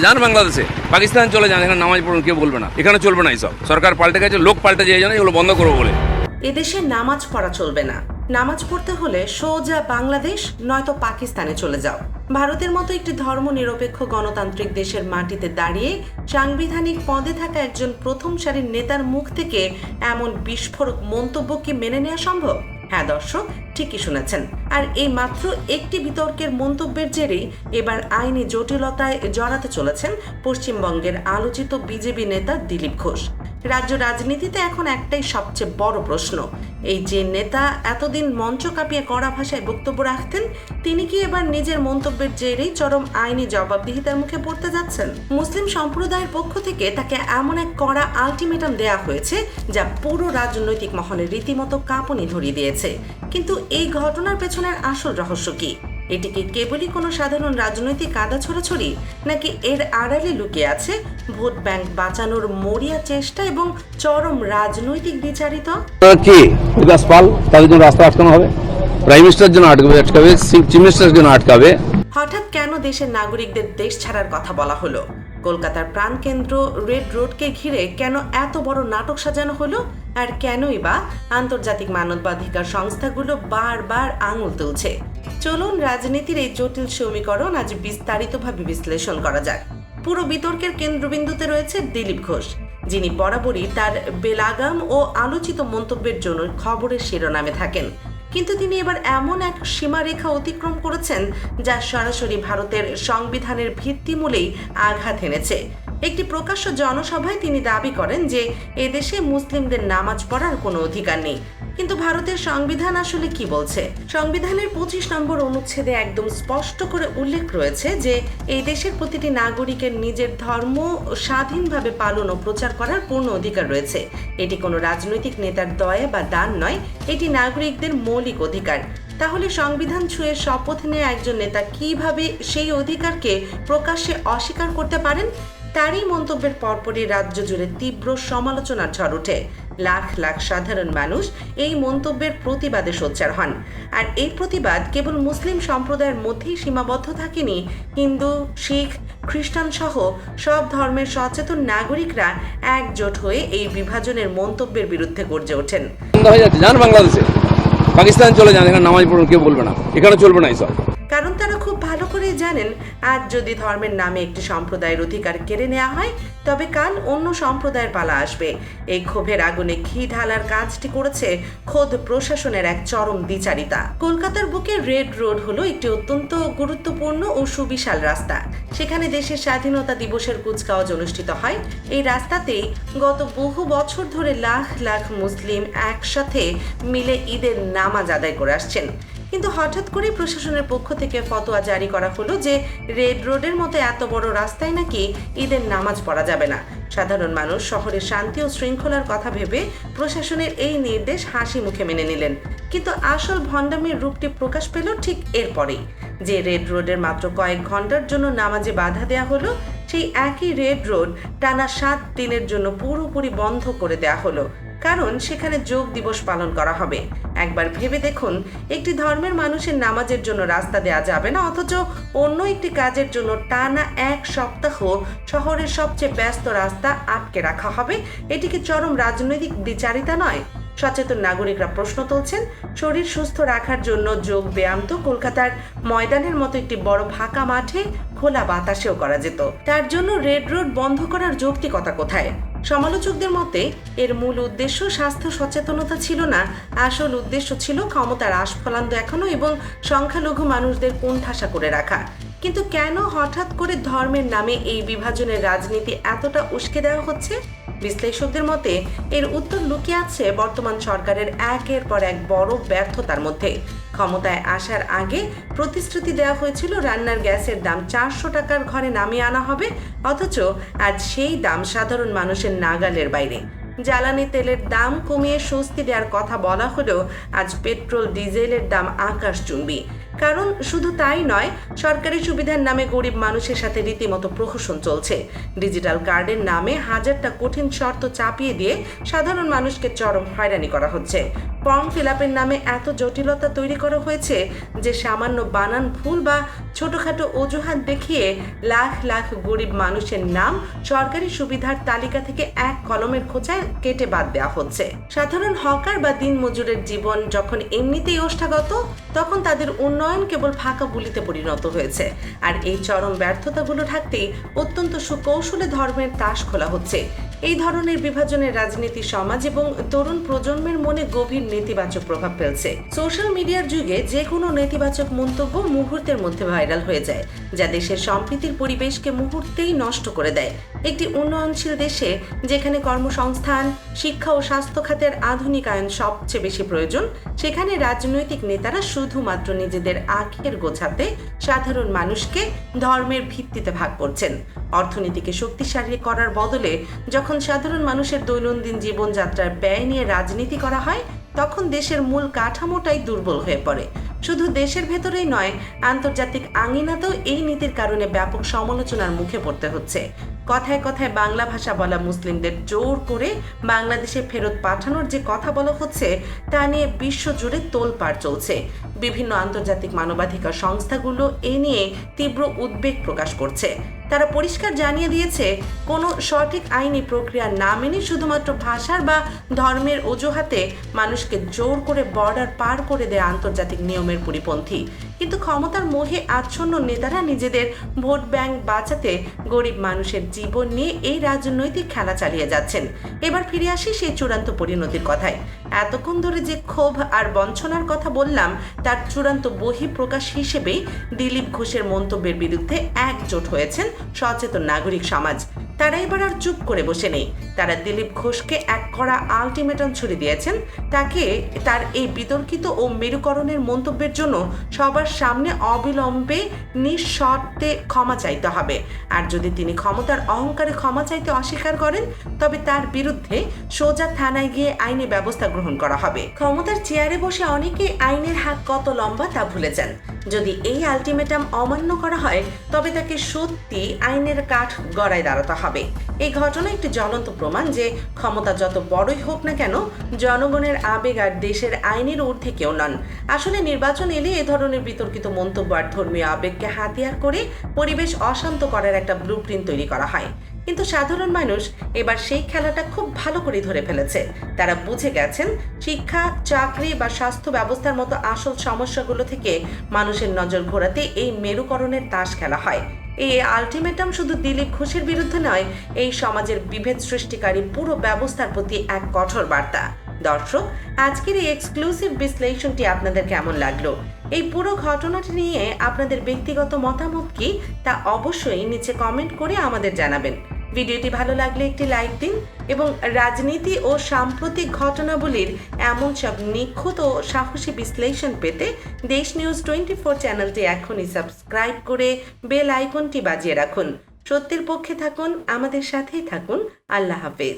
যান বাংলাদেশে, পাকিস্তান চলে যান, এখানে নামাজ পড়ুন, কেউ বলবে না, এখানে চলবে না এইসব। সরকার পাল্টে গেছে, লোক পাল্টে যায়, এগুলো বন্ধ করবো বলে। এদেশে নামাজ পড়া চলবে না। নামাজ পড়তে হলে সোজা বাংলাদেশ নয়তো পাকিস্তানে চলে যাও। ভারতের মতো একটি ধর্মনিরপেক্ষ গণতান্ত্রিক দেশের মাটিতে দাঁড়িয়ে সাংবিধানিক পদে থাকা একজন প্রথম সারির নেতার মুখ থেকে এমন বিস্ফোরক মন্তব্য কি মেনে নেওয়া সম্ভব? হ্যাঁ দর্শক, ঠিকই শুনেছেন। আর এই মাত্র একটি বিতর্কের মন্তব্যের জেরেই এবার আইনি জটিলতায় জড়াতে চলেছেন পশ্চিমবঙ্গের আলোচিত বিজেপি নেতা দিলীপ ঘোষ। রাজ্য রাজনীতিতে এখন একটাই সবচেয়ে বড় প্রশ্ন, এই যে নেতা এতদিন মঞ্চ কাঁপিয়ে কড়া ভাষায় বক্তব্য রাখতেন, তিনি কি এবার নিজের মন্তব্যের জেরেই চরম আইনি জবাবদিহিতার মুখে পড়তে যাচ্ছেন? মুসলিম সম্প্রদায়ের পক্ষ থেকে তাকে এমন এক কড়া আলটিমেটাম দেয়া হয়েছে যা পুরো রাজনৈতিক মহলে রীতিমতো কাঁপুনি ধরিয়ে দিয়েছে। কিন্তু এই ঘটনার পেছনের আসল রহস্য কি? এটি কি কেবলই কোনো সাধারণ রাজনৈতিক আদা ছড়াছড়ি, নাকি এর আড়ালে লুকিয়ে আছে ভোট ব্যাংক বাঁচানোর মরিয়া চেষ্টা এবং চরম রাজনৈতিক বিচারিতা? কি পাল তাদের জন্য রাস্তা আটকানো হবে, প্রাইম মিনিস্টারের জন্য আটকাবে, চিফ মিনিস্টারের জন্য আটকাবে। হঠাৎ কেন দেশের নাগরিকদের দেশ ছাড়ার কথা বলা হলো? কলকাতার প্রাণকেন্দ্র রেড রোডকে ঘিরে কেন এত বড় নাটক সাজানো হলো? আর কেনই বা আন্তর্জাতিক মানবাধিকার সংস্থাগুলো বারবার আঙুল তুলছে? চলুন রাজনীতির এই জটিল সমীকরণ আজ বিস্তারিতভাবে বিশ্লেষণ করা যাক। পুরো বিতর্কের কেন্দ্রবিন্দুতে রয়েছে দিলীপ ঘোষ, যিনি বরাবরই তার বেলাগাম ও আলোচিত মন্তব্যের জন্য খবরের শিরোনামে থাকেন। কিন্তু তিনি এবার এমন এক সীমারেখা অতিক্রম করেছেন যা সরাসরি ভারতের সংবিধানের ভিত্তিমূলেই আঘাত এনেছে। একটি প্রকাশ্য জনসভায় তিনি দাবি করেন যে এদেশে মুসলিমদের নামাজ পড়ার কোনো অধিকার নেই। কিন্তু ভারতের সংবিধান আসলে কি বলছে? সংবিধানের 25 নম্বর অনুচ্ছেদে একদম স্পষ্ট করে উল্লেখ রয়েছে যে এই দেশের প্রতিটি নাগরিকের নিজের ধর্ম স্বাধীনভাবে পালন ও প্রচার করার পূর্ণ অধিকার রয়েছে। এটি কোনো রাজনৈতিক নেতার দয়া বা দান নয়, এটি নাগরিকদের মৌলিক অধিকার। তাহলে সংবিধান ছুঁয়ে শপথ নেওয়া একজন নেতা কিভাবে সেই অধিকারকে প্রকাশ্যে অস্বীকার করতে পারেন? তারই মন্তব্যের পরপরই রাজ্য জুড়ে তীব্র সমালোচনার ঝড় ওঠে। লাখ লাখ সাধারণ মানুষ এই মন্তব্যের প্রতিবাদে সোচ্চার হন। আর এই প্রতিবাদ কেবল মুসলিম সম্প্রদায়ের মধ্যেই সীমাবদ্ধ থাকেনি। হিন্দু, শিখ, খ্রিস্টান সহ সব ধর্মের সচেতন নাগরিকরা একজোট হয়ে এই বিভাজনের মন্তব্যের বিরুদ্ধে গর্জে ওঠেন। যান বাংলাদেশে, পাকিস্তান চলে যান, এখানে নামাজ পড়ুন, কেউ বলবে না, এখানে চলবে না এইসব। কারণ তারা খুব ভালো করে জানেন, আজ যদি ধর্মের নামে একটি সম্প্রদায়ের অধিকার কেড়ে নেওয়া হয়, তবে কাল অন্য সম্প্রদায়ের পালা আসবে। এই ক্ষোভের আগুনে ঘি ঢালার কাজটি করেছে খোদ প্রশাসনের এক চরম দ্বিচারিতা। কলকাতার বুকে রেড রোড হলো একটি অত্যন্ত গুরুত্বপূর্ণ ও সুবিশাল রাস্তা। সেখানে দেশের স্বাধীনতা দিবসের কুচকাওয়াজ অনুষ্ঠিত হয়। এই রাস্তাতেই গত বহু বছর ধরে লাখ লাখ মুসলিম একসাথে মিলে ঈদের নামাজ আদায় করে আসছেন। কিন্তু হঠাৎ করে প্রশাসনের পক্ষ থেকে ফতোয়া জারি করা হলো যে রেড রোডের মতো এত বড় রাস্তায় নাকি ঈদের নামাজ পড়া যাবে না। সাধারণ মানুষ শহরের শান্তি ও শৃঙ্খলার কথা ভেবে প্রশাসনের এই নির্দেশ হাসি মুখে মেনে নিলেন। কিন্তু আসল ভণ্ডামির রূপটি প্রকাশ পেল ঠিক এরপরেই, যে রেড রোডের মাত্র কয়েক ঘন্টার জন্য নামাজে বাধা দেওয়া হলো, সেই একই রেড রোড টানা 7 দিনের জন্য পুরোপুরি বন্ধ করে দেওয়া হলো, কারণ সেখানে যোগ দিবস পালন করা হবে। একবার ভেবে দেখুন, একটি ধর্মের মানুষের নামাজের জন্য রাস্তা দেওয়া যাবে না, অথচ অন্য একটি কাজের জন্য টানা 1 সপ্তাহ শহরের সবচেয়ে ব্যস্ত রাস্তা আটকে রাখা হবে। এটি কি চরম রাজনৈতিক বিচারিতা নয়? সচেতন নাগরিকরা প্রশ্ন তুলছেন, শরীর সুস্থ রাখার জন্য যোগ ব্যায়াম তো কলকাতার ময়দানের মতো একটি বড় ফাঁকা মাঠে খোলা বাতাসেও করা যেত। তার জন্য রেড রোড বন্ধ করার যৌক্তিকতা কোথায়? সমালোচকদের মতে এর মূল উদ্দেশ্য স্বাস্থ্য সচেতনতা ছিল না, আসল উদ্দেশ্য ছিল ক্ষমতার আস্ফালন দেখানো এবং সংখ্যালঘু মানুষদের কোণঠাসা করে রাখা। কিন্তু কেন হঠাৎ করে ধর্মের নামে এই বিভাজনের রাজনীতি এতটা উস্কে দেওয়া হচ্ছে? বিশ্লেষকদের মতে এর উত্তর লুকিয়ে আছে বর্তমান সরকারের একের পর এক বড় ব্যর্থতার মধ্যে। ক্ষমতায় আসার আগে প্রতিশ্রুতি দেওয়া হয়েছিল রান্নার গ্যাসের দাম 400 টাকার ঘরে নামিয়ে আনা হবে, অথচ আজ সেই দাম সাধারণ মানুষের নাগালের বাইরে। জ্বালানি তেলের দাম কমিয়ে স্বস্তি দেওয়ার কথা বলা হলেও আজ পেট্রোল ডিজেলের দাম আকাশচুম্বী। কারণ শুধু তাই নয়, সরকারি সুবিধার নামে গরিব মানুষের সাথে রীতিমতো প্রহসন চলছে। ডিজিটাল কার্ডের নামে হাজারটা কঠিন শর্ত চাপিয়ে দিয়ে সাধারণ মানুষকে চরম হয়রানি করা হচ্ছে। ফর্ম ফিল আপের নামে এত জটিলতা তৈরি করা হয়েছে যে সামান্য বানান ভুল বা ছোটখাটো অজুহাত দেখিয়ে লাখ লাখ গরিব মানুষের নাম সরকারি সুবিধার তালিকা থেকে এক কলমের খোঁচায় কেটে বাদ দেওয়া হচ্ছে। সাধারণ হকার বা দিনমজুরের জীবন যখন এমনিতেই ওষ্ঠাগত, তখন তাদের উন্নয়ন কেবল ফাঁকা বুলিতে পরিণত হয়েছে। আর এই চরম ব্যর্থতাগুলো ঢাকতেই অত্যন্ত সুকৌশলে ধর্মের তাস খোলা হচ্ছে। এই ধরনের বিভাজনের রাজনীতি সমাজ এবং তরুণ প্রজন্মের মনে গভীর নেতিবাচক প্রভাব ফেলছে। সোশ্যাল মিডিয়ার যুগে যে কোনো নেতিবাচক মন্তব্য মুহূর্তের মধ্যে ভাইরাল হয়ে যায়, যা দেশের সম্প্রীতির পরিবেশকে মুহূর্তেই নষ্ট করে দেয়। একটি উন্নয়নশীল দেশে যেখানে কর্মসংস্থান, শিক্ষা ও স্বাস্থ্য খাতের আধুনিকায়ন সবচেয়ে বেশি প্রয়োজন, সেখানে রাজনৈতিক নেতারা শুধুমাত্র নিজেদের আখের গোছাতে সাধারণ মানুষকে ধর্মের ভিত্তিতে ভাগ করছেন। অর্থনীতিকে শক্তিশালী করার বদলে যখন সাধারণ মানুষের দৈনন্দিন জীবনযাত্রার ব্যয় নিয়ে রাজনীতি করা হয়, তখন দেশের মূল কাঠামোটাই দুর্বল হয়ে পড়ে। শুধু দেশের ভেতরেই নয়, আন্তর্জাতিক আঙিনাতেও এই নীতির কারণে ব্যাপক সমালোচনার মুখে পড়তে হচ্ছে। কথায় কথায় বাংলা ভাষা বলা মুসলিমদের জোর করে বাংলাদেশে ফেরত পাঠানোর যে কথা বলা হচ্ছে, তা নিয়ে বিশ্বজুড়ে তোলপাড় চলছে। বিভিন্ন আন্তর্জাতিক মানবাধিকার সংস্থাগুলো এ নিয়ে তীব্র উদ্বেগ প্রকাশ করছে। তারা পরিষ্কার জানিয়ে দিয়েছে, কোনো সঠিক আইনি প্রক্রিয়া না মেনে শুধুমাত্র ভাষার বা ধর্মের অজুহাতে মানুষকে জোর করে বর্ডার পার করে দেয় আন্তর্জাতিক নিয়মের পরিপন্থী। কিন্তু ক্ষমতার মোহে আচ্ছন্ন নেতারা নিজেদের ভোট ব্যাংক বাঁচাতে গরিব মানুষের জীবন নিয়ে এই রাজনৈতিক খেলা চালিয়ে যাচ্ছেন। এবার ফিরে আসি সেই চূড়ান্ত পরিণতির কথায়। এতক্ষণ ধরে যে ক্ষোভ আর বঞ্চনার কথা বললাম, তার চূড়ান্ত বহিঃপ্রকাশ হিসেবেই দিলীপ ঘোষের মন্তব্যের বিরুদ্ধে একজোট হয়েছেন সচেতন নাগরিক সমাজ। তারা এবার আর চুপ করে বসে নেই। তারা দিলীপ ঘোষকে এক কড়া আলটিমেটাম ছুড়ে দিয়েছেন। তাকে তার এই বিতর্কিত ও মেরুকরণের মন্তব্যের জন্য সবার সামনে অবিলম্বে নিঃশর্তে ক্ষমা চাইতে হবে। আর যদি তিনি ক্ষমতার অহংকারে ক্ষমা চাইতে অস্বীকার করেন, তবে তার বিরুদ্ধে সোজা থানায় গিয়ে আইনি ব্যবস্থা গ্রহণ করা হবে। ক্ষমতার চেয়ারে বসে অনেকে আইনের হাত কত লম্বা তা ভুলে যান। যদি এই আলটিমেটাম অমান্য করা হয়, তবে তাকে সত্যি আইনের কাঠ গড়ায় দাঁড়াতে হবে। এই ঘটনা একটি জ্বলন্ত প্রমাণ যে ক্ষমতা যত বড়ই হোক না কেন, জনগণের আবেগ আর দেশের আইনের ঊর্ধ্বে কেউ নন। আসলে নির্বাচন এলে এ ধরনের বিতর্কিত মন্তব্য আর ধর্মীয় আবেগকে হাতিয়ার করে পরিবেশ অশান্ত করার একটা ব্লুপ্রিন্ট তৈরি করা হয়। কিন্তু সাধারণ মানুষ এবার সেই খেলাটা খুব ভালো করে ধরে ফেলেছে। তারা বুঝে গেছেন, শিক্ষা, চাকরি বা স্বাস্থ্য ব্যবস্থার মতো আসল সমস্যাগুলো থেকে মানুষের নজর ঘোরাতে এই মেরুকরণের তাস খেলা হয়। এই আলটিমেটাম শুধু দিলীপ ঘোষের বিরুদ্ধে নয়, এই সমাজের বিভেদ সৃষ্টিকারী পুরো ব্যবস্থার প্রতি এক কঠোর বার্তা। দর্শক, আজকের এই এক্সক্লুসিভ বিশ্লেষণটি আপনাদের কেমন লাগলো? এই পুরো ঘটনাটি নিয়ে আপনাদের ব্যক্তিগত মতামত কি, তা অবশ্যই নিচে কমেন্ট করে আমাদের জানাবেন। ভিডিওটি ভালো লাগলে একটি লাইক দিন এবং রাজনীতি ও সাম্প্রতিক ঘটনাবলীর এমন সব নিখুঁত ও সাহসী বিশ্লেষণ পেতে দেশ নিউজ 24 চ্যানেলটি এখনই সাবস্ক্রাইব করে বেল আইকনটি বাজিয়ে রাখুন। সত্যের পক্ষে থাকুন, আমাদের সাথেই থাকুন। আল্লাহ হাফেজ।